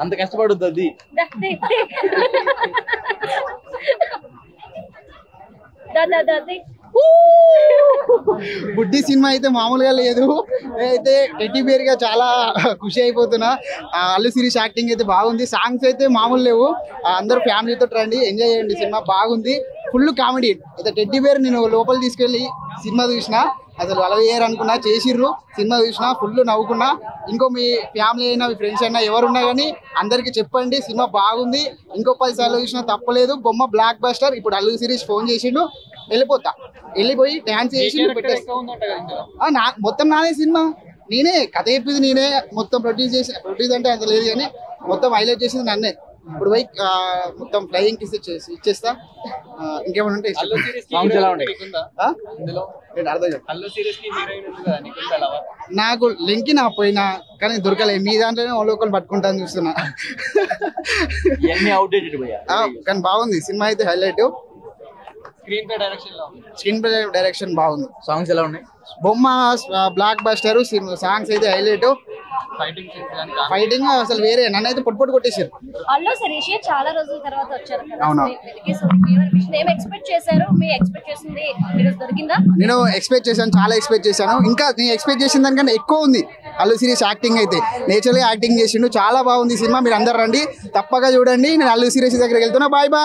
అంత కష్టపడుద్ది అది. బుడ్డి సినిమా అయితే మామూలుగా లేదు. అయితే టెడ్డీ బేర్ గా చాలా ఖుషి అయిపోతున్నా. అల్లు శిరీష్ యాక్టింగ్ అయితే బాగుంది. సాంగ్స్ అయితే మామూలు లేవు. అందరూ ఫ్యామిలీతో రండి, ఎంజాయ్ చేయండి. సినిమా బాగుంది, ఫుల్ కామెడీ. అయితే టెడ్డీ బేర్ నేను లోపల తీసుకెళ్ళి సినిమా చూసిన, అసలు అలా అనుకున్నా, చేసిర్రు. సినిమా చూసినా ఫుల్ నవ్వుకున్నా. ఇంకో మీ ఫ్యామిలీ అయినా మీ ఫ్రెండ్స్ అయినా ఎవరున్నా కానీ అందరికి చెప్పండి, సినిమా బాగుంది. ఇంకో 10 సార్లు చూసినా తప్పలేదు. బొమ్మ బ్లాక్ బస్టర్. ఇప్పుడు అల్లు శిరీష్ ఫోన్ చేసిండు, వెళ్ళిపోతా, వెళ్ళిపోయి డాన్స్ చేసి మొత్తం నానే సినిమా. నేనే కథ చెప్పింది, నేనే మొత్తం ప్రొడ్యూస్ అంటే అంత లేదు కానీ మొత్తం హైలైట్ చేసింది నన్నే. ఇప్పుడు పోయి మొత్తం ఫ్లయింగ్ కిస్ ఇచ్చేస్తా. ఇంకేమైనా ఉంటే నాకు లింక్ నా పోయినా కానీ దొరకలేదు. మీ దాంట్లోనే లోకల్ పట్టుకుంటాను చూస్తున్నా. కానీ బాగుంది సినిమా అయితే, హైలైట్. స్క్రీన్ ప్లే డైరెక్షన్ బాగుంది. సాంగ్స్ ఎలా ఉన్నాయి? బొమ్మ బ్లాక్ బస్టర్. సాంగ్స్ అయితే హైలైట్. ఫైటింగ్ అసలు వేరే, నన్ను అయితే పొట్టు కొట్టేసారు. అల్లు శిరీష్ చాలా రోజుల తర్వాత వచ్చారు కదా. అవునా, ఏం ఎక్స్పెక్ట్ చేశారు? మీ ఎక్స్పెక్ట్ చేసింది ఈరోజు దొరికిందా? నేను ఎక్స్పెక్ట్ చేశాను, చాలా ఎక్స్పెక్ట్ చేశాను. ఇంకా నేను ఎక్స్పెక్ట్ చేసిన దానికన్నా ఎక్కువ ఉంది అల్లు శిరీష్ యాక్టింగ్ అయితే. నేచురల్ గా యాక్టింగ్ చేసిండు, చాలా బాగుంది సినిమా. మీరు అందరు రండి, తప్పగా చూడండి. నేను అల్లు శిరీష్ దగ్గరికి వెళ్తున్నా. Bye bye.